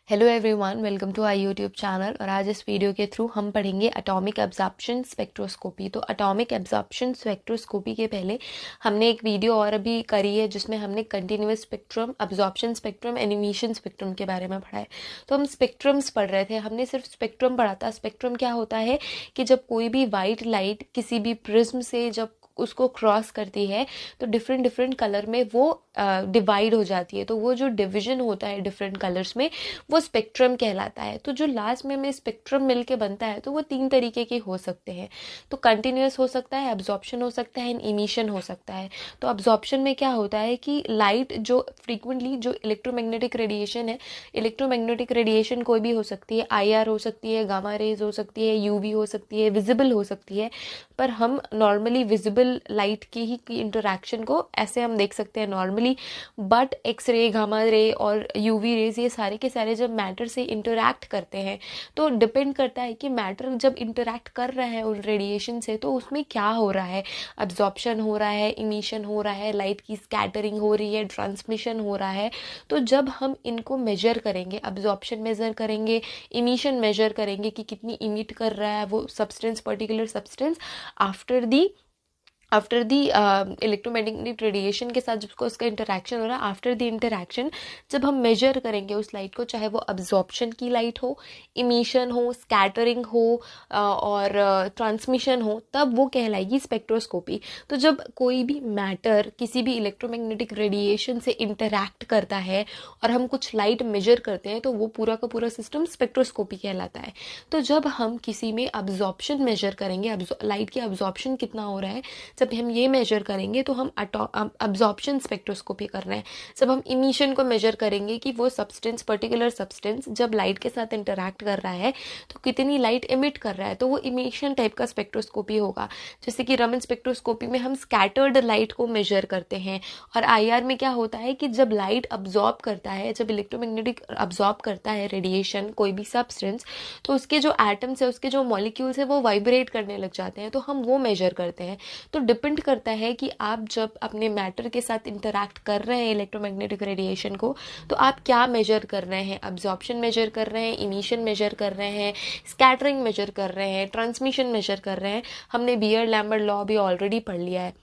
Hello everyone, welcome to our YouTube channel. और आज इस वीडियो के थ्रू हम पढ़ेंगे एटॉमिक एब्जॉर्प्शन स्पेक्ट्रोस्कोपी। तो एटॉमिक एब्जॉर्प्शन स्पेक्ट्रोस्कोपी के पहले हमने एक वीडियो और अभी करी है जिसमें हमने continuous spectrum, absorption spectrum, animation spectrum के बारे में पढ़ा है। तो हम स्पेक्ट्रम्स पढ़ रहे थे, हमने सिर्फ स्पेक्ट्रम पढ़ा था। स्पेक्ट्रम क्या होता है कि जब कोई भी वाइट लाइट किसी भी प्रिज्म से जब उसको क्रॉस करती है तो डिफरेंट डिफरेंट कलर में वो डिवाइड हो जाती है। तो वो जो डिवीजन होता है डिफरेंट कलर्स में, वो स्पेक्ट्रम कहलाता है। तो जो लास्ट में स्पेक्ट्रम मिलके बनता है तो वो तीन तरीके के हो सकते हैं। तो कंटिन्यूअस हो सकता है, एब्जॉर्प्शन हो सकता है, इमिशन हो सकता है। तो एब्जॉर्प्शन में क्या होता है कि लाइट जो फ्रीक्वेंटली जो इलेक्ट्रोमैग्नेटिक रेडिएशन है, इलेक्ट्रोमैग्नेटिक रेडिएशन कोई भी हो सकती है, आईआर हो सकती है, गामा रेज हो सकती है, यूवी हो सकती है, विजिबल हो सकती है। पर हम नॉर्मली विजिबल लाइट की ही की इंटरेक्शन को ऐसे हम देख सकते हैं normally. But X ray, gamma ray और यूवी रेज, ये सारे के सारे जब मैटर से इंटरैक्ट करते हैं तो डिपेंड करता है कि मैटर जब इंटरैक्ट कर रहा है उन रेडिएशन से तो उसमें क्या हो रहा है। अब्जॉर्प्शन हो रहा है, इमिशन हो रहा है, लाइट की स्कैटरिंग हो रही है, ट्रांसमिशन हो रहा है। तो जब हम इनको मेजर करेंगे, अब्जॉर्प्शन मेजर करेंगे, इमिशन मेजर करेंगे कि कितनी इमिट कर रहा है वो substance, particular substance after the electromagnetic radiation के साथ जिसको उसका इंटरेक्शन हो रहा है, आफ्टर द इंटरेक्शन जब हम मेजर करेंगे उस लाइट को, चाहे वो अब्जॉर्प्शन की लाइट हो, इमिशन हो, स्कैटरिंग हो और ट्रांसमिशन हो, तब वो कहलाएगी स्पेक्ट्रोस्कोपी। तो जब कोई भी मैटर किसी भी इलेक्ट्रोमैग्नेटिक रेडिएशन से इंटरैक्ट करता है और हम कुछ लाइट मेजर करते हैं तो वो पूरा का पूरा सिस्टम स्पेक्ट्रोस्कोपी कहलाता है। तो जब हम किसी में अब्जॉर्प्शन मेजर करेंगे, लाइट की अब्जॉर्प्शन कितना हो रहा है, जब हम ये मेजर करेंगे तो हम अब्जॉर्प्शन स्पेक्ट्रोस्कोपी कर रहे हैं। जब हम इमिशन को मेजर करेंगे कि वो सब्सटेंस, पर्टिकुलर सब्सटेंस जब लाइट के साथ इंटरैक्ट कर रहा है तो कितनी लाइट इमिट कर रहा है, तो वो इमिशन टाइप का स्पेक्ट्रोस्कोपी होगा। जैसे कि रमन स्पेक्ट्रोस्कोपी में हम स्कैटर्ड लाइट को मेजर करते हैं। और आईआर में क्या होता है कि जब लाइट अब्जॉर्ब करता है, जब इलेक्ट्रोमैग्नेटिक अब्जॉर्ब करता है रेडिएशन कोई भी सब्सटेंस, तो उसके जो एटम्स है, उसके जो मॉलिक्यूल्स है वो वाइब्रेट करने लग जाते हैं, तो हम वो मेजर करते हैं। तो डिपेंड करता है कि आप जब अपने मैटर के साथ इंटरैक्ट कर रहे हैं इलेक्ट्रोमैग्नेटिक रेडिएशन को, तो आप क्या मेजर कर रहे हैं। अब्जॉर्प्शन मेजर कर रहे हैं, इमिशन मेजर कर रहे हैं, स्कैटरिंग मेजर कर रहे हैं, ट्रांसमिशन मेजर कर रहे हैं। हमने बियर लैम्बर्ट लॉ भी ऑलरेडी पढ़ लिया है,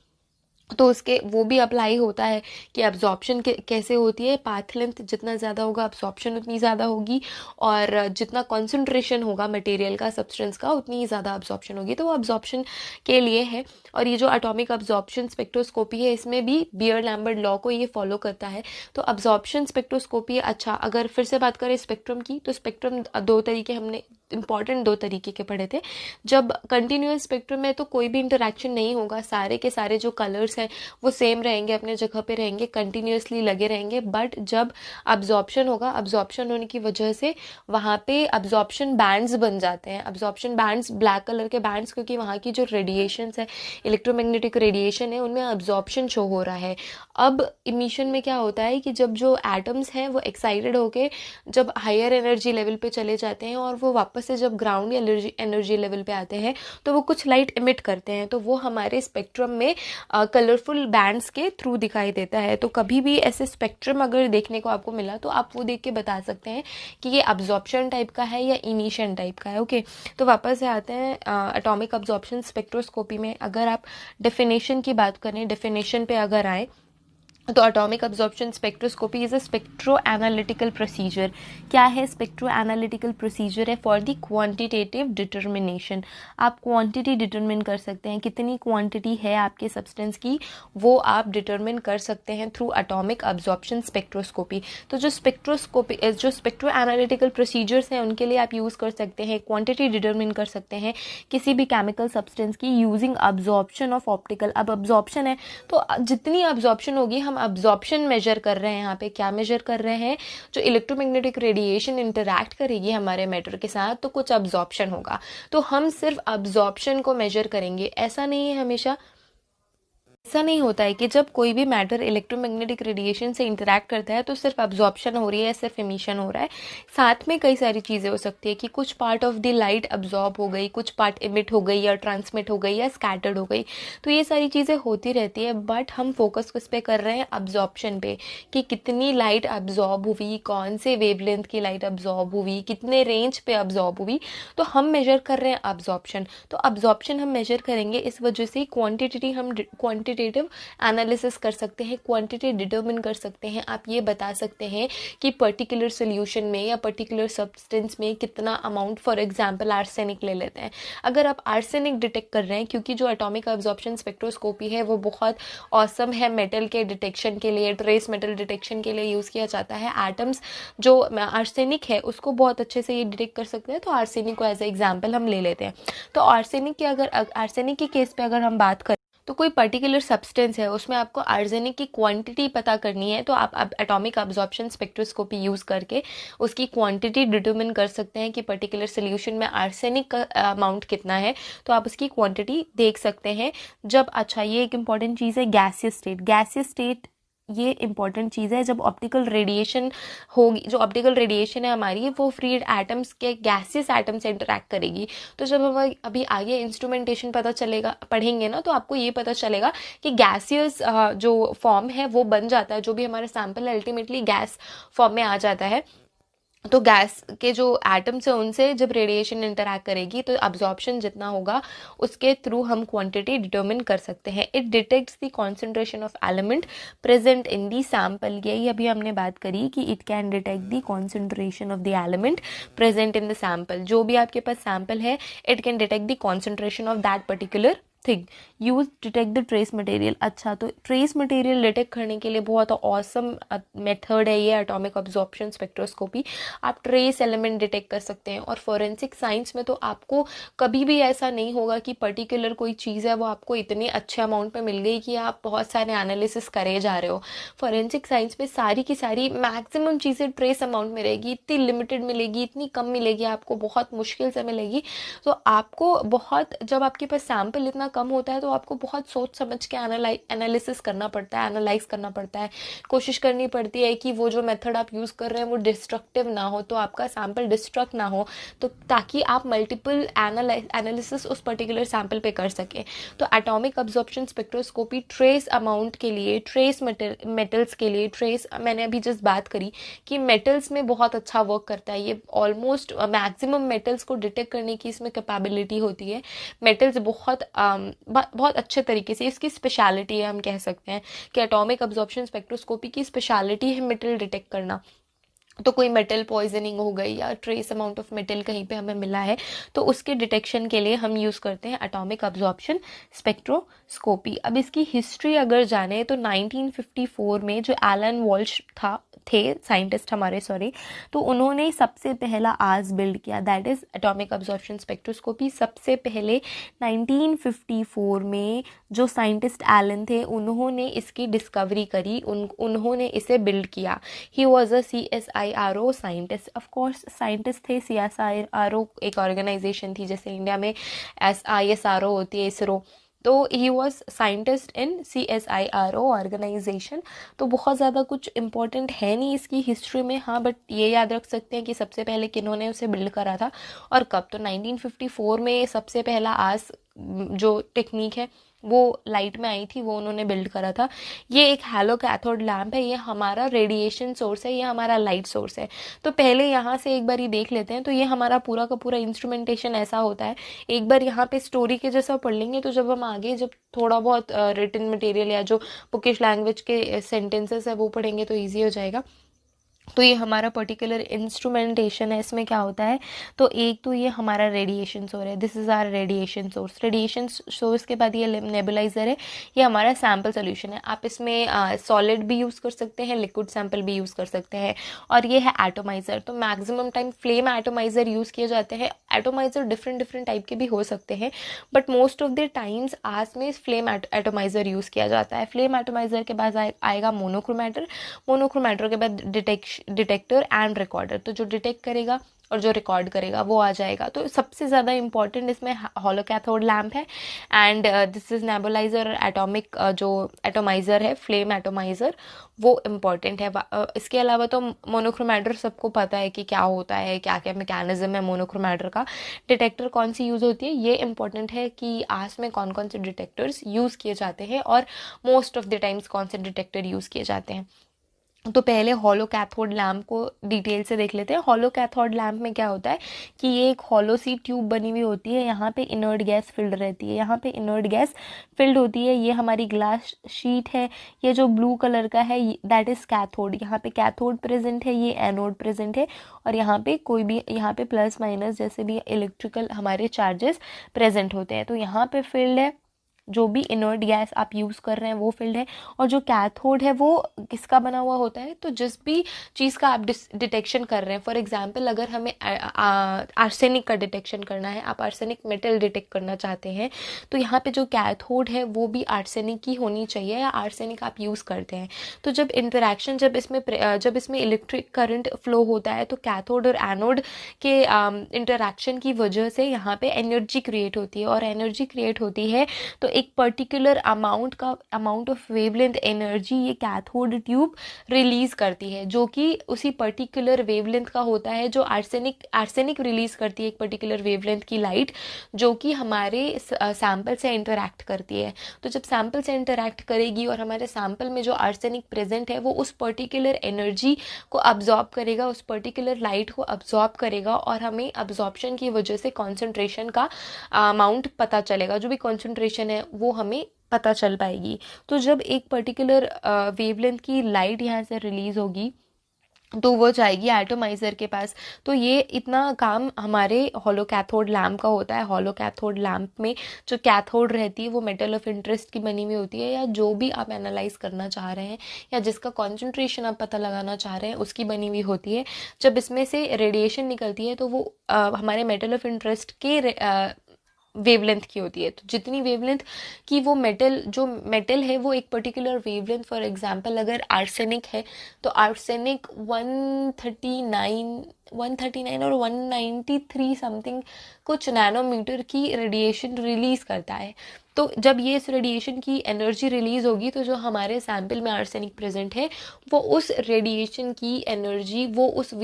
तो उसके वो भी अप्लाई होता है कि अब्जॉर्प्शन कैसे होती है। पाथ लेंथ जितना ज़्यादा होगा अब्जॉर्प्शन उतनी ज़्यादा होगी, और जितना कॉन्सेंट्रेशन होगा मटेरियल का, सब्सटेंस का, उतनी ही ज़्यादा अब्जॉर्प्शन होगी। तो वो अब्जॉर्प्शन के लिए है। और ये जो एटॉमिक अब्जॉर्प्शन स्पेक्ट्रोस्कोपी है इसमें भी बियर लैम्बर्ट लॉ को ये फॉलो करता है। तो अब्जॉर्प्शन स्पेक्ट्रोस्कोपी, अच्छा अगर फिर से बात करें स्पेक्ट्रम की, तो स्पेक्ट्रम दो तरीके हमने इंपॉर्टेंट दो तरीके के पढ़े थे। जब कंटिन्यूअस स्पेक्ट्रम में तो कोई भी इंटरेक्शन नहीं होगा, सारे के सारे जो कलर्स हैं वो सेम रहेंगे, अपने जगह पे रहेंगे, कंटिन्यूअसली लगे रहेंगे। बट जब अब्जॉर्प्शन होगा, अब्जॉर्प्शन होने की वजह से वहाँ पे अब्जॉर्प्शन बैंड्स बन जाते हैं। अब्जॉर्प्शन बैंड्स, ब्लैक कलर के बैंड्स, क्योंकि वहाँ की जो रेडिएशंस है, इलेक्ट्रोमैग्नेटिक रेडिएशन है, उनमें अब्जॉर्प्शन शो हो रहा है। अब इमिशन में क्या होता है कि जब जो एटम्स हैं वो एक्साइटेड होके जब हायर एनर्जी लेवल पे चले जाते हैं और वो वापस से जब ग्राउंड एनर्जी लेवल पे आते हैं तो वो कुछ लाइट इमिट करते हैं, तो वो हमारे स्पेक्ट्रम में कलरफुल बैंड्स के थ्रू दिखाई देता है। तो कभी भी ऐसे स्पेक्ट्रम अगर देखने को आपको मिला तो आप वो देख के बता सकते हैं कि ये अब्जॉर्प्शन टाइप का है या इमिशन टाइप का है। ओके, तो वापस से आते हैं एटॉमिक अब्जॉर्प्शन स्पेक्ट्रोस्कोपी में। अगर आप डेफिनेशन की बात करें, डेफिनेशन पे अगर आए तो atomic absorption spectroscopy is a spectro analytical procedure. क्या है स्पेक्ट्रो एनालिटिकल प्रोसीजर? है फॉर द क्वांटिटेटिव डिटर्मिनेशन। आप क्वांटिटी डिटरमिन कर सकते हैं, कितनी क्वांटिटी है आपके सब्सटेंस की, वो आप डिटरमिन कर सकते हैं थ्रू एटॉमिक अब्जॉर्प्शन स्पेक्ट्रोस्कोपी। तो जो स्पेक्ट्रो एनालिटिकल प्रोसीजर्स हैं उनके लिए आप यूज़ कर सकते हैं, क्वांटिटी डिटरमिन कर सकते हैं किसी भी केमिकल सब्सटेंस की यूजिंग अब्जॉर्प्शन ऑफ ऑप्टिकल। अब अब्जॉर्प्शन है तो जितनी अब्जॉर्प्शन होगी, हम अब्जॉर्प्शन मेजर कर रहे हैं। यहाँ पे क्या मेजर कर रहे हैं? जो इलेक्ट्रोमैग्नेटिक रेडिएशन इंटरैक्ट करेगी हमारे मैटर के साथ तो कुछ अब्जॉर्प्शन होगा, तो हम सिर्फ अब्जॉर्प्शन को मेजर करेंगे। ऐसा नहीं है हमेशा ऐसा नहीं होता है कि जब कोई भी मैटर इलेक्ट्रोमैग्नेटिक रेडिएशन से इंटरैक्ट करता है तो सिर्फ अब्जॉर्प्शन हो रही है या सिर्फ इमिशन हो रहा है। साथ में कई सारी चीज़ें हो सकती है कि कुछ part of the light absorb हो गई, कुछ पार्ट इमिट हो गई या ट्रांसमिट हो गई या स्कैटर्ड हो गई। तो ये सारी चीज़ें होती रहती है, बट हम फोकस किस पे कर रहे हैं? अब्जॉर्प्शन पे, कि कितनी लाइट अब्जॉर्ब हुई, कौन से वेवलेंथ की लाइट अब्जॉर्ब हुई, कितने रेंज पे अब्जॉर्ब हुई। तो हम मेजर कर रहे हैं अब्जॉर्प्शन। तो अब्जॉर्प्शन हम मेजर करेंगे, इस वजह से क्वांटिटेटिव एनालिसिस कर सकते हैं, क्वांटिटी डिटरमिन कर सकते हैं। आप ये बता सकते हैं कि पर्टिकुलर सोल्यूशन में या पर्टिकुलर सब्सटेंस में कितना अमाउंट, फॉर एग्जांपल आर्सेनिक ले लेते हैं। अगर आप आर्सेनिक डिटेक्ट कर रहे हैं, क्योंकि जो एटॉमिक अब्जॉर्प्शन स्पेक्ट्रोस्कोपी है वो बहुत ऑसम है मेटल के डिटेक्शन के लिए, ट्रेस मेटल डिटेक्शन के लिए यूज़ किया जाता है। एटम्स जो आर्सेनिक है उसको बहुत अच्छे से ये डिटेक्ट कर सकते हैं, तो आर्सेनिक को एज ए एग्जाम्पल हम ले लेते हैं। तो आर्सेनिक के केस पे अगर हम बात करें, तो कोई पर्टिकुलर सब्सटेंस है उसमें आपको आर्सेनिक की क्वांटिटी पता करनी है, तो आप एटॉमिक अब्जॉर्प्शन स्पेक्ट्रोस्कोपी यूज़ करके उसकी क्वांटिटी डिटरमिन कर सकते हैं कि पर्टिकुलर सोल्यूशन में आर्सेनिक का अमाउंट कितना है, तो आप उसकी क्वांटिटी देख सकते हैं। जब अच्छा, ये एक इंपॉर्टेंट चीज़ है गैसियस स्टेट, ये इंपॉर्टेंट चीज़ है। जब ऑप्टिकल रेडिएशन होगी, जो ऑप्टिकल रेडिएशन है हमारी, वो फ्री एटम्स के गैसियस एटम से इंटरैक्ट करेगी। तो जब हम अभी आगे इंस्ट्रूमेंटेशन पता चलेगा, पढ़ेंगे ना, तो आपको ये पता चलेगा कि गैसियस जो फॉर्म है वो बन जाता है, जो भी हमारा सैंपल है अल्टीमेटली गैस फॉर्म में आ जाता है। तो गैस के जो एटम्स हैं उनसे जब रेडिएशन इंटरैक्ट करेगी तो अब्जॉर्प्शन जितना होगा उसके थ्रू हम क्वांटिटी डिटरमिन कर सकते हैं। It detects the concentration of element present in the sample. यही अभी हमने बात करी कि it can detect the concentration of the element present in the sample. जो भी आपके पास सैंपल है, it can detect the concentration of that particular thing. Use detect the trace material. अच्छा, तो ट्रेस मटेरियल डिटेक्ट करने के लिए बहुत ऑसम मेथड है ये एटॉमिक अब्जॉर्प्शन स्पेक्ट्रोस्कोपी। आप ट्रेस एलिमेंट डिटेक्ट कर सकते हैं। और फॉरेंसिक साइंस में तो आपको कभी भी ऐसा नहीं होगा कि पर्टिकुलर कोई चीज़ है वो आपको इतने अच्छे अमाउंट पे मिल गई कि आप बहुत सारे एनालिसिस करे जा रहे हो। फॉरेंसिक साइंस में सारी की सारी मैक्सिमम चीज़ें ट्रेस अमाउंट में रहेगी, इतनी लिमिटेड मिलेगी, इतनी कम मिलेगी, आपको बहुत मुश्किल से मिलेगी। तो आपको बहुत, जब आपके पास सैंपल इतना कम होता है तो आपको बहुत सोच समझ के एनालिसिस करना पड़ता है, एनालाइज करना पड़ता है। कोशिश करनी पड़ती है कि वो जो मेथड आप यूज़ कर रहे हैं वो डिस्ट्रक्टिव ना हो, तो आपका सैंपल डिस्ट्रक्ट ना हो, तो ताकि आप मल्टीपल एनालिसिस उस पर्टिकुलर सैंपल पे कर सकें। तो atomic absorption spectroscopy trace amount के लिए, ट्रेस मेटल्स के लिए, ट्रेस, मैंने अभी जस्ट बात करी कि मेटल्स में बहुत अच्छा वर्क करता है ये। ऑलमोस्ट मैक्सिमम मेटल्स को डिटेक्ट करने की इसमें कैपेबिलिटी होती है। मेटल्स बहुत अच्छे तरीके से, इसकी स्पेशलिटी है, हम कह सकते हैं कि एटॉमिक अब्जॉर्प्शन स्पेक्ट्रोस्कोपी की स्पेशलिटी है मेटल डिटेक्ट करना। तो कोई मेटल पॉइजनिंग हो गई या ट्रेस अमाउंट ऑफ मेटल कहीं पे हमें मिला है, तो उसके डिटेक्शन के लिए हम यूज़ करते हैं एटॉमिक अब्जॉर्प्शन स्पेक्ट्रोस्कोपी। अब इसकी हिस्ट्री अगर जाने तो 1954 में जो एलन वॉल्श थे साइंटिस्ट हमारे, तो उन्होंने सबसे पहला आज बिल्ड किया, that is atomic absorption spectroscopy. सबसे पहले 1954 में जो साइंटिस्ट एलन थे उन्होंने इसकी डिस्कवरी करी, उन्होंने इसे बिल्ड किया। He was a CSIRO scientist. Of course scientist थे। CSIRO एक ऑर्गेनाइजेशन थी, जैसे इंडिया में ISRO होती है, इसरो। तो he was scientist in CSIRO organisation. तो बहुत ज़्यादा कुछ इम्पोर्टेंट है नहीं इसकी हिस्ट्री में, हाँ, बट ये याद रख सकते हैं कि सबसे पहले किन्होंने उसे बिल्ड करा था और कब। तो 1954 में सबसे पहला आज जो टेक्निक है वो लाइट में आई थी, वो उन्होंने बिल्ड करा था। ये एक हैलो कैथोड लैम्प है, ये हमारा रेडिएशन सोर्स है, ये हमारा लाइट सोर्स है। तो पहले यहाँ से एक बार ही देख लेते हैं। तो ये हमारा पूरा का पूरा इंस्ट्रूमेंटेशन ऐसा होता है। एक बार यहाँ पे स्टोरी के जैसा पढ़ लेंगे, तो जब हम आगे जब थोड़ा बहुत रिटन मटेरियल या जो बुकिश लैंग्वेज के सेंटेंसेस है वो पढ़ेंगे तो ईजी हो जाएगा। तो ये हमारा पर्टिकुलर इंस्ट्रूमेंटेशन है। इसमें क्या होता है, तो एक तो ये हमारा रेडिएशन सोर्स है, this is our radiation source. Radiation source के बाद ये नेबुलाइजर है, ये हमारा सैम्पल सोल्यूशन है। आप इसमें सॉलिड भी यूज़ कर सकते हैं, लिक्विड सैंपल भी यूज़ कर सकते हैं। और ये है एटोमाइजर। तो maximum time flame atomiser use किए जाते हैं। एटोमाइजर डिफरेंट टाइप के भी हो सकते हैं, but most of the times आज में फ्लेम एटोमाइजर यूज़ किया जाता है। फ्लेम एटोमाइजर के बाद आएगा मोनोक्रोमैटर। मोनोक्रोमैटर के बाद डिटेक्टर एंड रिकॉर्डर। तो जो डिटेक्ट करेगा और जो रिकॉर्ड करेगा वो आ जाएगा। तो सबसे ज़्यादा इंपॉर्टेंट इसमें हॉलो कैथोड लैम्प है and this is nebuliser, atomic जो एटोमाइज़र है, फ्लेम एटोमाइज़र, वो इम्पॉर्टेंट है। इसके अलावा तो मोनोक्रोमैटर सबको पता है कि क्या होता है, क्या क्या मैकेनिज्म है मोनोक्रोमैटर का। डिटेक्टर कौन सी यूज़ होती है ये इंपॉर्टेंट है कि आस में कौन कौन से डिटेक्टर्स यूज़ किए जाते हैं और मोस्ट ऑफ द टाइम्स कौन से डिटेक्टर यूज़ किए जाते हैं। तो पहले हॉलो कैथोड लैम्प को डिटेल से देख लेते हैं। हॉलो कैथोड लैम्प में क्या होता है कि ये एक हॉलो सी ट्यूब बनी हुई होती है, यहाँ पे इनर्ट गैस फिल्ड रहती है, यहाँ पे इनर्ट गैस फिल्ड होती है। ये हमारी ग्लास शीट है, ये जो ब्लू कलर का है दैट इज़ कैथोड, यहाँ पे कैथोड प्रेजेंट है, ये एनोड प्रेजेंट है, और यहाँ पे कोई भी, यहाँ पे प्लस माइनस जैसे भी इलेक्ट्रिकल हमारे चार्जेस प्रेजेंट होते हैं। तो यहाँ पे फील्ड है, जो भी इनर्ट गैस आप यूज़ कर रहे हैं वो फील्ड है। और जो कैथोड है वो किसका बना हुआ होता है, तो जिस भी चीज़ का आप डिटेक्शन कर रहे हैं, फॉर एग्जांपल अगर हमें आर्सेनिक का डिटेक्शन करना है, आप आर्सेनिक मेटल डिटेक्ट करना चाहते हैं, तो यहाँ पे जो कैथोड है वो भी आर्सेनिक की होनी चाहिए या आर्सेनिक आप यूज़ करते हैं। तो जब इंटरेक्शन, जब इसमें इलेक्ट्रिक करंट फ्लो होता है तो कैथोड और एनोड के इंटरेक्शन की वजह से यहाँ पे एनर्जी क्रिएट होती है, और एनर्जी क्रिएट होती है तो एक particular amount of wavelength energy ये कैथोड ट्यूब रिलीज करती है, जो कि उसी पर्टिकुलर वेवलेंथ का होता है जो आर्सेनिक रिलीज करती है, एक पर्टिकुलर वेवलेंथ की लाइट, जो कि हमारे सैंपल से इंटरैक्ट करती है। तो जब सैंपल से इंटरैक्ट करेगी और हमारे सैंपल में जो आर्सेनिक प्रेजेंट है वो उस पर्टिकुलर एनर्जी को अब्जॉर्ब करेगा, उस पर्टिकुलर लाइट को अब्जॉर्ब करेगा, और हमें अब्जॉर्प्शन की वजह से कॉन्सेंट्रेशन का अमाउंट पता चलेगा, जो भी कॉन्सेंट्रेशन है वो हमें पता चल पाएगी। तो जब एक पर्टिकुलर वेवलेंथ की लाइट यहाँ से रिलीज होगी तो वो जाएगी एटोमाइज़र के पास। तो ये इतना काम हमारे हॉलो कैथोड लैम्प का होता है। हॉलो कैथोड लैम्प में जो कैथोड रहती है वो मेटल ऑफ इंटरेस्ट की बनी हुई होती है, या जो भी आप एनालाइज करना चाह रहे हैं या जिसका कॉन्सेंट्रेशन आप पता लगाना चाह रहे हैं उसकी बनी हुई होती है। जब इसमें से रेडिएशन निकलती है तो वो हमारे मेटल ऑफ इंटरेस्ट के वेवलेंथ की होती है। तो जितनी वेवलेंथ की वो जो मेटल है वो एक पर्टिकुलर वेवलेंथ, फॉर एग्जांपल अगर आर्सेनिक है तो आर्सेनिक 139 और 193 समथिंग कुछ नैनोमीटर की रेडिएशन रिलीज करता है। तो जब ये इस रेडिएशन की एनर्जी रिलीज होगी तो जो हमारे सैंपल में आर्सेनिक प्रेजेंट है वो उस रेडिएशन की एनर्जी, वो उस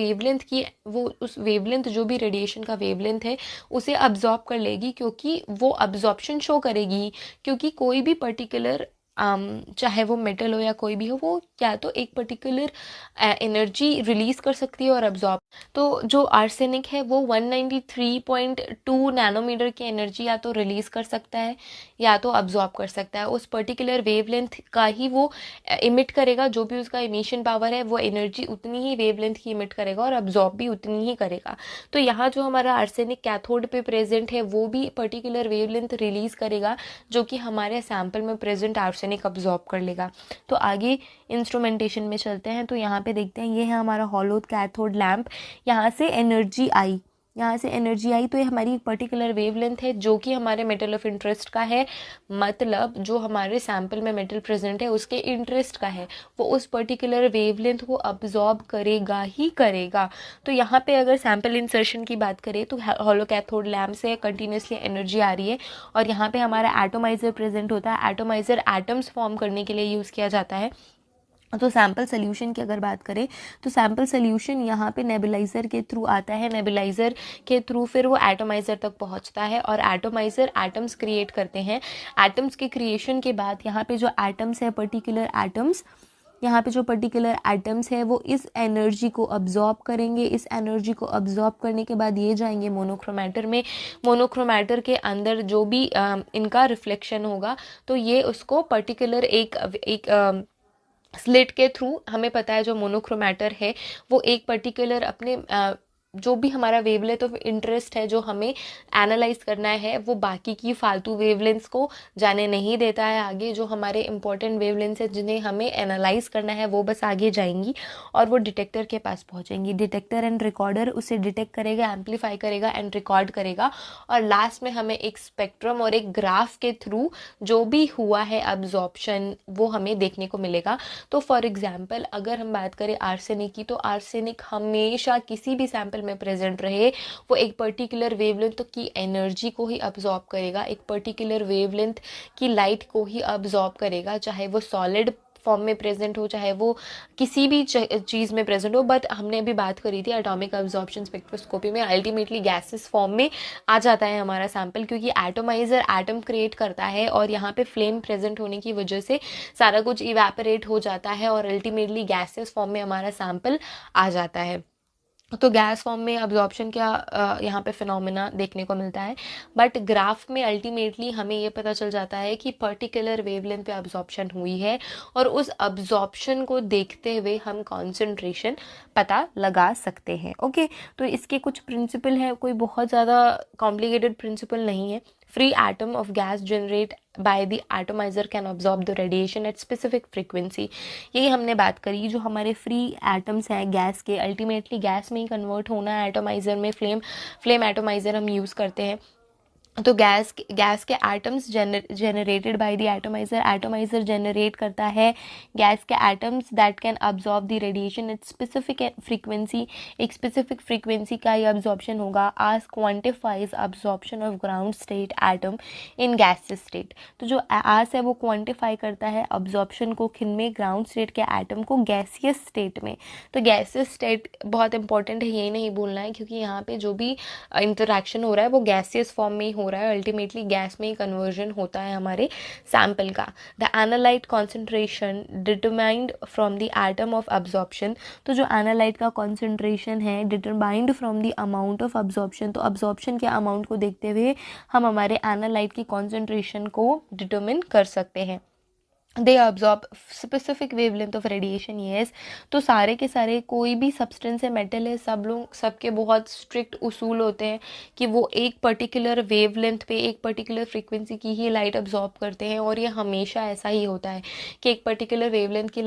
वेवलेंथ जो भी रेडिएशन का वेवलेंथ है उसे अब्जॉर्ब कर लेगी, क्योंकि वो अब्जॉर्प्शन शो करेगी। क्योंकि कोई भी पर्टिकुलर चाहे वो मेटल हो या कोई भी हो, वो क्या तो एक पर्टिकुलर एनर्जी रिलीज कर सकती है और अब्जॉर्ब। तो जो आर्सेनिक है वो 193.2 नैनोमीटर की एनर्जी या तो रिलीज कर सकता है या तो अब्जॉर्ब कर सकता है। उस पर्टिकुलर वेवलेंथ का ही वो इमिट करेगा, जो भी उसका इमिशन पावर है वो एनर्जी उतनी ही वेवलेंथ की इमिट करेगा और अब्जॉर्ब भी उतनी ही करेगा। तो यहाँ जो हमारा आर्सेनिक कैथोड पे प्रेजेंट है वो भी पर्टिकुलर वेवलेंथ रिलीज करेगा, जो कि हमारे सैंपल में प्रेजेंट आर्सेनिक अब्जॉर्ब कर लेगा। तो आगे इंस्ट्रूमेंटेशन में चलते हैं। तो यहाँ पे देखते हैं, ये है हमारा हॉलो कैथोड लैम्प। यहाँ से एनर्जी आई तो ये हमारी एक पर्टिकुलर वेवलेंथ है जो कि हमारे मेटल ऑफ इंटरेस्ट का है, मतलब जो हमारे सैंपल में मेटल प्रेजेंट है उसके इंटरेस्ट का है, वो उस पर्टिकुलर वेवलेंथ को अब्जॉर्ब करेगा ही करेगा। तो यहाँ पे अगर सैंपल इंसर्शन की बात करें तो हॉलो कैथोड लैम्प से कंटिन्यूसली एनर्जी आ रही है, और यहाँ पे हमारा एटोमाइजर प्रेजेंट होता है। एटोमाइजर एटम्स फॉर्म करने के लिए यूज़ किया जाता है। तो सैम्पल सोल्यूशन की अगर बात करें तो सैम्पल सोल्यूशन यहाँ पे नेबुलाइज़र के थ्रू आता है, नेबुलाइज़र के थ्रू फिर वो एटोमाइज़र तक पहुँचता है, और एटोमाइज़र एटम्स क्रिएट करते हैं। एटम्स के क्रिएशन के बाद यहाँ पे जो एटम्स है, पर्टिकुलर एटम्स है वो इस एनर्जी को अब्जॉर्ब करेंगे। इस एनर्जी को अब्जॉर्ब करने के बाद ये जाएंगे मोनोक्रोमैटर में। मोनोक्रोमैटर के अंदर जो भी इनका रिफ्लेक्शन होगा तो ये उसको पर्टिकुलर एक स्लिट के थ्रू, हमें पता है जो मोनोक्रोमैटर है वो एक पर्टिकुलर अपने जो भी हमारा वेवलेंथ ऑफ इंटरेस्ट है जो हमें एनालाइज करना है वो बाकी की फालतू वेवलेंथ्स को जाने नहीं देता है आगे। जो हमारे इंपॉर्टेंट वेवलेंथ्स है जिन्हें हमें एनालाइज करना है वो बस आगे जाएंगी और वो डिटेक्टर के पास पहुंचेंगी। डिटेक्टर एंड रिकॉर्डर उसे डिटेक्ट करेगा, एम्पलीफाई करेगा एंड रिकॉर्ड करेगा, और लास्ट में हमें एक स्पेक्ट्रम और एक ग्राफ के थ्रू जो भी हुआ है अब्जॉर्प्शन वो हमें देखने को मिलेगा। तो फॉर एग्जाम्पल अगर हम बात करें आर्सेनिक की, तो आर्सेनिक हमेशा किसी भी सैंपल सैंपल में प्रेजेंट रहे वो एक पर्टिकुलर वेवलेंथ की एनर्जी को ही अब्जॉर्ब करेगा, एक पर्टिकुलर वेवलेंथ की लाइट को ही अब्जॉर्ब करेगा, चाहे वो सॉलिड फॉर्म में प्रेजेंट हो चाहे वो किसी भी चीज़ में प्रेजेंट हो। बट हमने अभी बात करी थी एटॉमिक अब्जॉर्प्शन स्पेक्ट्रोस्कोपी में अल्टीमेटली गैसेस फॉर्म में आ जाता है हमारा सैंपल, क्योंकि एटोमाइजर एटम क्रिएट करता है और यहाँ पे फ्लेम प्रेजेंट होने की वजह से सारा कुछ इवेपोरेट हो जाता है और अल्टीमेटली गैसेस फॉर्म में हमारा सैंपल आ जाता है। तो गैस फॉर्म में अब्जॉर्प्शन क्या यहाँ पे फिनोमेना देखने को मिलता है, बट ग्राफ में अल्टीमेटली हमें ये पता चल जाता है कि पर्टिकुलर वेवलेंथ पे अब्जॉर्प्शन हुई है और उस अब्जॉर्प्शन को देखते हुए हम कॉन्सेंट्रेशन पता लगा सकते हैं। ओके, तो इसके कुछ प्रिंसिपल है, कोई बहुत ज़्यादा कॉम्प्लिकेटेड प्रिंसिपल नहीं है। Free atom of gas generate by the atomizer can absorb the radiation at specific frequency। यही हमने बात करी, जो हमारे फ्री एटम्स हैं गैस के, अल्टीमेटली गैस में ही कन्वर्ट होना है एटोमाइजर में, फ्लेम एटोमाइजर हम यूज़ करते हैं। तो गैस के atoms generated by the atomizer generate करता है गैस के atoms that can absorb the radiation at specific frequency. एक स्पेसिफिक फ्रीक्वेंसी का ही अब्जॉर्प्शन होगा। As quantifies absorption of ground state atom in gaseous state. तो जो आस है वो क्वांटिफाई करता है अब्जॉर्प्शन को किन में, ग्राउंड स्टेट के एटम को गैसियस स्टेट में। तो गैसियस स्टेट बहुत इंपॉर्टेंट है, ये नहीं भूलना है, क्योंकि यहाँ पे जो भी इंटरेक्शन हो रहा है वो गैसियस फॉर्म में ही हो रहा है, अल्टीमेटली गैस में ही कन्वर्जन होता है हमारे सैंपल का। The analyte concentration determined from the atom of absorption. तो जो एनालाइट का कॉन्सेंट्रेशन है determined from the amount of absorption, तो अब्जॉर्प्शन के अमाउंट को देखते हुए हम हमारे एनालाइट की कॉन्सेंट्रेशन को डिटरमिन कर सकते हैं। They absorb specific wavelength of radiation. Yes, तो सारे के सारे कोई भी सब्सटेंस है, मेटल है, सबके बहुत स्ट्रिक्ट उसूल होते हैं कि वो एक पर्टिकुलर वेवलेंथ पे एक पर्टिकुलर फ्रीक्वेंसी की ही लाइट अब्जॉर्ब करते हैं, और ये हमेशा ऐसा ही होता है कि एक पर्टिकुलर वेवलेंथ की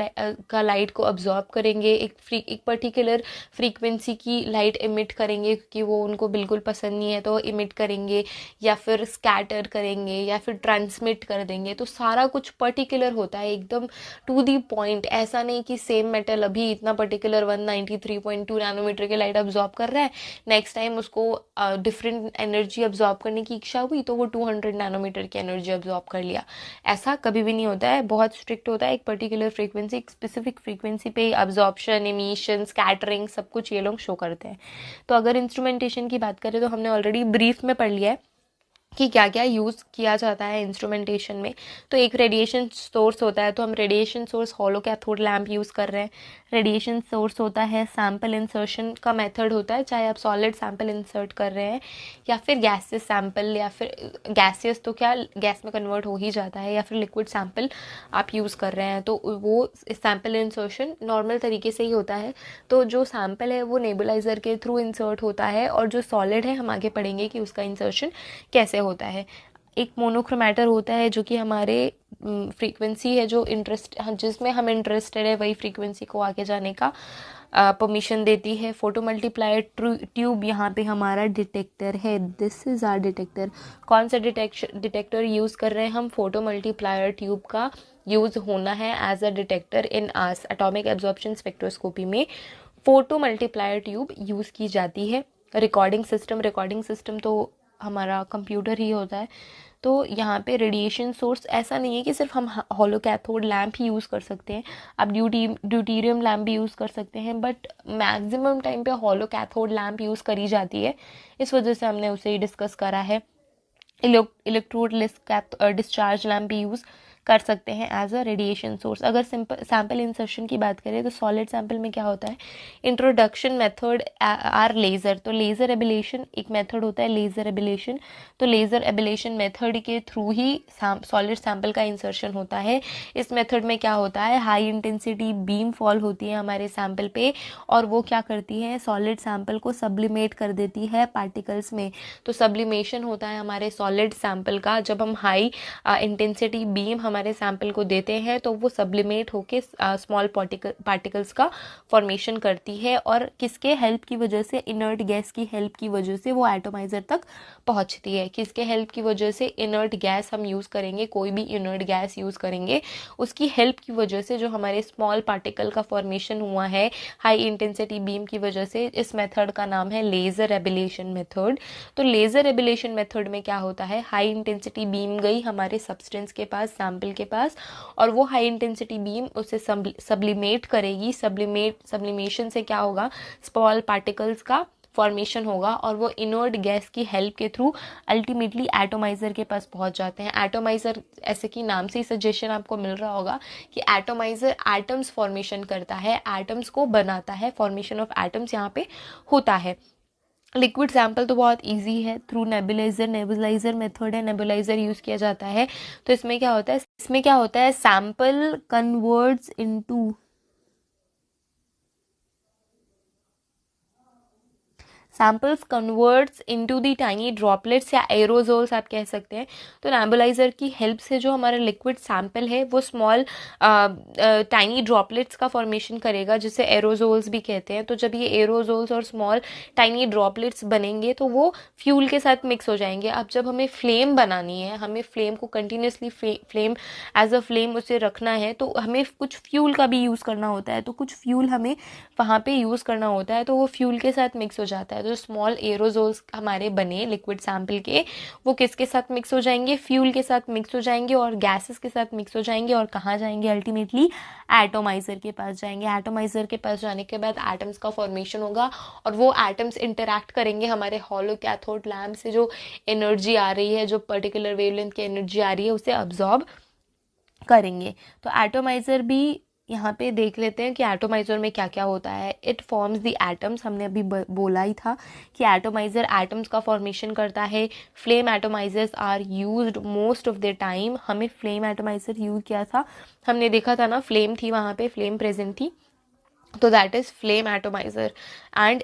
का लाइट को अब्जॉर्ब करेंगे, एक पर्टिकुलर फ्रीक्वेंसी की लाइट इमिट करेंगे क्योंकि वो उनको बिल्कुल पसंद नहीं है तो इमिट करेंगे, या फिर स्कैटर करेंगे, या फिर ट्रांसमिट कर देंगे। तो सारा कुछ पर्टिकुलर होता है, एकदम टू दी पॉइंट। ऐसा नहीं कि सेम मेटल अभी इतना पर्टिकुलर 193.2 नैनोमीटर की लाइट अब्जॉर्ब कर रहा है, नेक्स्ट टाइम उसको डिफरेंट एनर्जी अब्जॉर्ब करने की इच्छा हुई तो वो 200 नैनोमीटर की एनर्जी अब्जॉर्ब कर लिया। ऐसा कभी भी नहीं होता है, बहुत स्ट्रिक्ट होता है। एक पर्टिकुलर फ्रीक्वेंसी, एक स्पेसिफिक फ्रीक्वेंसी पे अब्जॉर्प्शन, इमिशन, स्कैटरिंग सब कुछ ये लोग शो करते हैं। तो अगर इंस्ट्रूमेंटेशन की बात करें तो हमने ऑलरेडी ब्रीफ में पढ़ लिया है कि क्या क्या यूज़ किया जाता है इंस्ट्रूमेंटेशन में। तो एक रेडिएशन सोर्स होता है, तो हम radiation source hollow cathode lamp use कर रहे हैं। रेडिएशन सोर्स होता है, सैम्पल इंसर्शन का मेथड होता है, चाहे आप सॉलिड सैम्पल इंसर्ट कर रहे हैं या फिर गैसियस सैम्पल, या फिर गैसियस तो क्या गैस में कन्वर्ट हो ही जाता है, या फिर लिक्विड सैम्पल आप यूज़ कर रहे हैं, तो वो सैम्पल इंसर्शन नॉर्मल तरीके से ही होता है। तो जो सैम्पल है वो नेबुलाइजर के थ्रू इंसर्ट होता है, और जो सॉलिड है हम आगे पढ़ेंगे कि उसका इंसर्शन कैसे होता है। एक मोनोक्रोमैटर होता है जो कि हमारे फ्रीक्वेंसी है जो जिसमें हम इंटरेस्टेड है वही फ्रीक्वेंसी को आगे जाने का परमिशन देती है। फोटो मल्टीप्लायर ट्यूब यहाँ पे हमारा डिटेक्टर है, दिस इज आर डिटेक्टर। कौन सा डिटेक्टर यूज़ कर रहे हैं हम? फोटो मल्टीप्लायर ट्यूब का यूज़ होना है as a detector in AAS atomic absorption spectroscopy में फोटो मल्टीप्लायर ट्यूब यूज़ की जाती है। रिकॉर्डिंग सिस्टम तो हमारा कंप्यूटर ही होता है। तो यहाँ पे रेडिएशन सोर्स ऐसा नहीं है कि सिर्फ हम हॉलो कैथोड लैम्प ही यूज़ कर सकते हैं, आप ड्यूटीरियम लैम्प भी यूज़ कर सकते हैं, बट मैक्सिमम टाइम पे हॉलो कैथोड लैम्प यूज़ करी जाती है, इस वजह से हमने उसे ही डिस्कस करा है। इलेक्ट्रोडलेस डिस्चार्ज लैम्प भी यूज़ कर सकते हैं एज अ रेडिएशन सोर्स। अगर सैम्पल इंसर्शन की बात करें तो सॉलिड सैंपल में क्या होता है? Introduction method or laser. तो लेज़र एबिलेशन एक मेथड होता है, लेज़र एबिलेशन। तो लेज़र एबिलेशन मेथड के थ्रू ही सॉलिड सैंपल का इंसर्शन होता है। इस मेथड में क्या होता है? हाई इंटेंसिटी बीम फॉल होती है हमारे सैंपल पे, और वो क्या करती है? सॉलिड सैंपल को सब्लिमेट कर देती है पार्टिकल्स में। तो सब्लिमेशन होता है हमारे सॉलिड सैंपल का जब हम हाई इंटेंसिटी बीम हमारे सैंपल को देते हैं तो वो सब्लिमेट होके स्मॉल पार्टिकल्स का फॉर्मेशन करती है, और किसके हेल्प की वजह से, इनर्ट गैस की हेल्प की वजह से वो एटोमाइजर तक पहुंचती है। किसके हेल्प की वजह से, इनर्ट गैस हम यूज़ करेंगे, कोई भी इनर्ट गैस यूज़ करेंगे, उसकी हेल्प की वजह से जो हमारे स्मॉल पार्टिकल का फॉर्मेशन हुआ है हाई इंटेंसिटी बीम की वजह से। इस मेथड का नाम है लेज़र एबिलेशन मेथड। तो लेज़र एबिलेशन मेथड में क्या होता है, हाई इंटेंसिटी बीम गई हमारे सब्सटेंस के पास, सैंपल के पास, और वो हाई इंटेंसिटी बीम उसे सब्लिमेट करेगी। सब्लिमेशन से क्या होगा, स्मॉल पार्टिकल्स का फॉर्मेशन होगा, और वो इनर्ट गैस की हेल्प के थ्रू अल्टीमेटली एटोमाइजर के पास पहुंच जाते हैं। एटोमाइजर, ऐसे कि नाम से ही सजेशन आपको मिल रहा होगा कि एटोमाइजर एटम्स फॉर्मेशन करता है, एटम्स को बनाता है, फॉर्मेशन ऑफ एटम्स यहाँ पे होता है। लिक्विड सैंपल तो बहुत इजी है, थ्रू नेबुलाइजर मेथड है, नेबुलाइजर यूज़ किया जाता है। तो इसमें क्या होता है, sample converts into samples converts into the tiny droplets या एरोजोल्स आप कह सकते हैं। तो नेबुलाइजर की हेल्प से जो हमारा लिक्विड सैंपल है वो स्मॉल टाइनी ड्रॉपलेट्स का फॉर्मेशन करेगा, जिसे एरोजोल्स भी कहते हैं। तो जब ये एरोजोल्स और स्मॉल टाइनी ड्रॉपलेट्स बनेंगे तो वो फ्यूल के साथ मिक्स हो जाएंगे। अब जब हमें फ्लेम बनानी है, हमें फ्लेम को continuously flame as a flame उसे रखना है, तो हमें कुछ फ्यूल का भी यूज़ करना होता है। तो कुछ फ्यूल हमें वहाँ पे यूज़ करना होता है, तो वो फ्यूल के साथ मिक्स हो जाता है। जो स्मॉल एरोजोल्स हमारे बने लिक्विड सैंपल के, वो किसके साथ मिक्स हो जाएंगे, फ्यूल के साथ मिक्स हो जाएंगे और गैसेस के साथ मिक्स हो जाएंगे, और कहाँ जाएंगे, अल्टीमेटली एटोमाइजर के पास जाएंगे। एटोमाइजर के पास जाने के बाद एटम्स का फॉर्मेशन होगा, और वो एटम्स इंटरैक्ट करेंगे हमारे हॉलो कैथोड लैम्प से। जो एनर्जी आ रही है, जो पर्टिकुलर वेवलेंथ की एनर्जी आ रही है, उसे अब्जॉर्ब करेंगे। तो एटोमाइजर भी यहाँ पे देख लेते हैं कि एटोमाइजर में क्या क्या होता है। इट फॉर्म्स द एटम्स, हमने अभी बोला ही था कि एटोमाइजर एटम्स का फॉर्मेशन करता है। Flame atomizers are used most of the time. हमें फ्लेम एटोमाइजर यूज किया था, हमने देखा था ना, फ्लेम थी वहाँ पे, फ्लेम प्रेजेंट थी, तो that is flame atomiser. And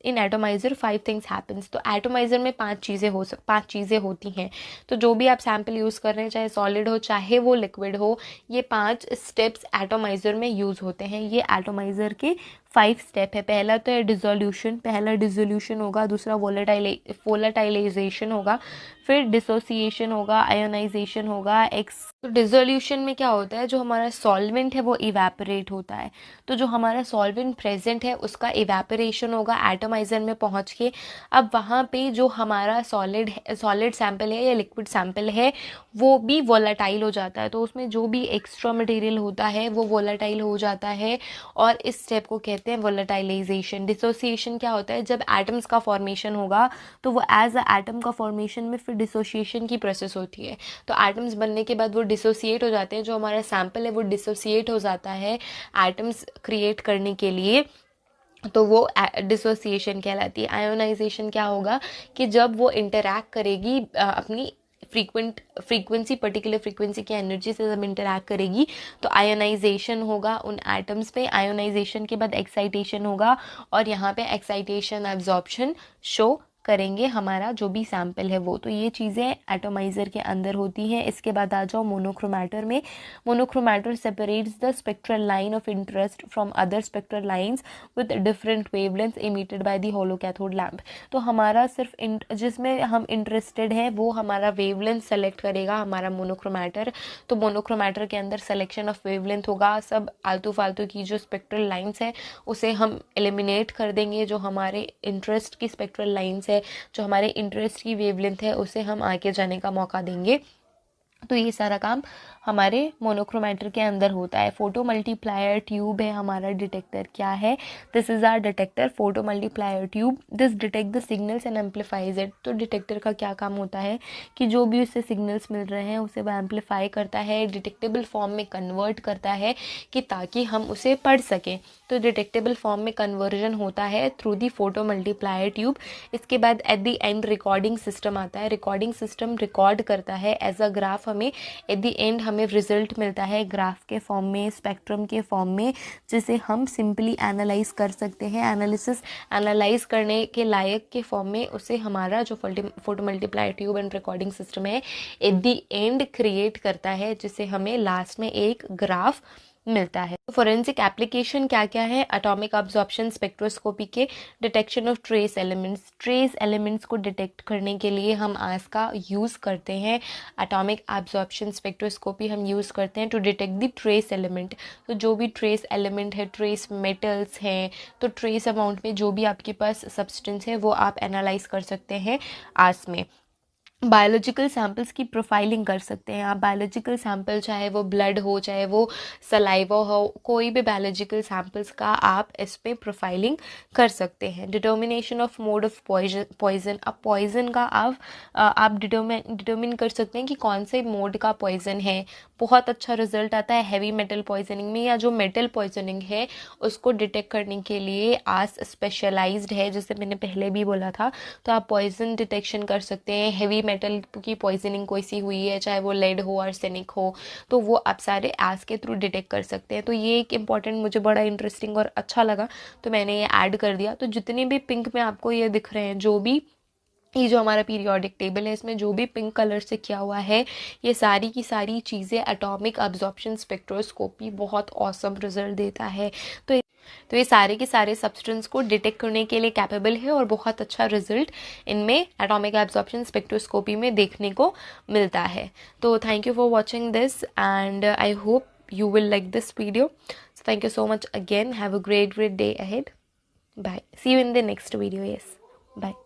in atomiser 5 things happens. तो एटोमाइजर में 5 चीज़ें होती हैं। तो जो भी आप सैंपल यूज़ कर रहे हैं, चाहे सॉलिड हो चाहे वो लिक्विड हो, ये 5 स्टेप्स एटोमाइजर में यूज़ होते हैं। ये एटोमाइजर के 5 स्टेप है। पहला तो है डिसोल्यूशन होगा, दूसरा वोलेटाइलाइजेशन होगा, फिर डिसोसिएशन होगा, आयोनाइजेशन होगा, तो डिसोल्यूशन में क्या होता है, जो हमारा सॉल्वेंट है वो इवेपोरेट होता है। तो जो हमारा सॉल्वेंट प्रेजेंट है उसका इवेपोरेशन होगा एटोमाइजर में पहुंच के। अब वहाँ पे जो हमारा सॉलिड सैंपल है या लिक्विड सैंपल है वो भी वोलेटाइल हो जाता है। तो उसमें जो भी एक्स्ट्रा मटेरियल होता है वो वोलेटाइल हो जाता है, और इस स्टेप को कहते हैं वोलेटाइलाइजेशन। डिसोसिएशन क्या होता है, जब एटम्स का फॉर्मेशन होगा तो वो एज अ एटम का फॉर्मेशन में फिर डिसोसिएशन की प्रोसेस होती है। तो एटम्स बनने के बाद वो डिसोसिएट हो जाते हैं, जो हमारा सैंपल है वो डिसोसिएट हो जाता है एटम्स क्रिएट करने के लिए, तो वो डिसोसिएशन कहलाती है। आयोनाइजेशन क्या होगा कि जब वो इंटरैक्ट करेगी अपनी पर्टिकुलर फ्रीक्वेंसी की एनर्जी से जब इंटरैक्ट करेगी तो आयोनाइजेशन होगा उन एटम्स पे। आयोनाइजेशन के बाद एक्साइटेशन होगा, और यहाँ पे एक्साइटेशन एब्जॉर्प्शन शो करेंगे हमारा जो भी सैंपल है वो। तो ये चीज़ें एटोमाइजर के अंदर होती हैं। इसके बाद आ जाओ मोनोक्रोमैटर में। Monochromator separates the spectral line of interest from other spectral lines with different wavelengths emitted by the hollow cathode lamp. तो हमारा सिर्फ जिसमें हम इंटरेस्टेड है वो हमारा वेवलेंथ सेलेक्ट करेगा हमारा मोनोक्रोमैटर। तो मोनोक्रोमैटर के अंदर सिलेक्शन ऑफ वेवलेंथ होगा। सब आलतू फालतू की जो स्पेक्ट्रल लाइंस है उसे हम एलिमिनेट कर देंगे। जो हमारे इंटरेस्ट की स्पेक्ट्रल लाइंस है, जो हमारे इंटरेस्ट की वेवलेंथ है, उसे हम आगे जाने का मौका देंगे। तो ये सारा काम हमारे मोनोक्रोमैटर के अंदर होता है। फोटो मल्टीप्लायर ट्यूब है हमारा डिटेक्टर। क्या है, this is our detector, photo multiplier tube. This detect the signals and amplifies it. तो डिटेक्टर का क्या काम होता है कि जो भी उससे सिग्नल्स मिल रहे हैं उसे वह एम्पलीफाई करता है, डिटेक्टेबल फॉर्म में कन्वर्ट करता है कि ताकि हम उसे पढ़ सकें। तो डिटेक्टेबल फॉर्म में कन्वर्जन होता है through the photo multiplier tube. इसके बाद at the end recording system आता है। रिकॉर्डिंग सिस्टम रिकॉर्ड करता है एज अ ग्राफ। हमें एट द एंड हमें रिजल्ट मिलता है ग्राफ के फॉर्म में, स्पेक्ट्रम के फॉर्म में, जिसे हम सिंपली एनालाइज कर सकते हैं। एनालाइज करने के लायक के फॉर्म में उसे हमारा जो photo multiply tube and recording system है एट द एंड क्रिएट करता है, जिसे हमें लास्ट में एक ग्राफ मिलता है। फोरेंसिक एप्लीकेशन क्या क्या है? एटॉमिक अब्जॉर्प्शन स्पेक्ट्रोस्कोपी के डिटेक्शन ऑफ ट्रेस एलिमेंट्स को डिटेक्ट करने के लिए हम आस का यूज़ करते हैं। एटॉमिक अब्जॉर्प्शन स्पेक्ट्रोस्कोपी हम यूज़ करते हैं to detect the trace element. तो जो भी ट्रेस एलिमेंट है, ट्रेस मेटल्स हैं, तो ट्रेस अमाउंट में जो भी आपके पास सब्सटेंस है वो आप एनालाइज कर सकते हैं आस में। बायोलॉजिकल सैंपल्स की प्रोफाइलिंग कर सकते हैं आप। बायोलॉजिकल सैंपल चाहे वो ब्लड हो, चाहे वो सलाइवा हो, कोई भी बायोलॉजिकल सैंपल्स का आप इस पे प्रोफाइलिंग कर सकते हैं। Determination of mode of poison. अब पॉइजन का आप डिटर्मिन कर सकते हैं कि कौन से मोड का पॉइजन है। बहुत अच्छा रिजल्ट आता है हैवी मेटल पॉइजनिंग में, या जो मेटल पॉइजनिंग है उसको डिटेक्ट करने के लिए आस स्पेशलाइज्ड है, जैसे मैंने पहले भी बोला था। तो आप पॉइजन डिटेक्शन कर सकते हैं। हैवी मेटल की पॉइजनिंग कोई सी हुई है, चाहे वो लेड हो, आर्सेनिक हो, तो वो आप सारे आस के थ्रू डिटेक्ट कर सकते हैं। तो ये एक इम्पॉर्टेंट मुझे बड़ा इंटरेस्टिंग और अच्छा लगा, तो मैंने ये ऐड कर दिया। तो जितने भी पिंक में आपको ये दिख रहे हैं, जो भी ये जो हमारा पीरियोडिक टेबल है, इसमें जो भी पिंक कलर से किया हुआ है, ये सारी की सारी चीज़ें एटॉमिक अब्जॉर्प्शन स्पेक्ट्रोस्कोपी बहुत ऑसम रिजल्ट देता है। तो ये सारे के सारे सब्सटेंस को डिटेक्ट करने के लिए कैपेबल है, और बहुत अच्छा रिजल्ट इनमें एटॉमिक एब्जॉर्प्शन स्पेक्ट्रोस्कोपी में देखने को मिलता है। तो thank you for watching this, and I hope you will like this video. So thank you so much again. Have a great day ahead. Bye. See you in the next video. Yes. Bye.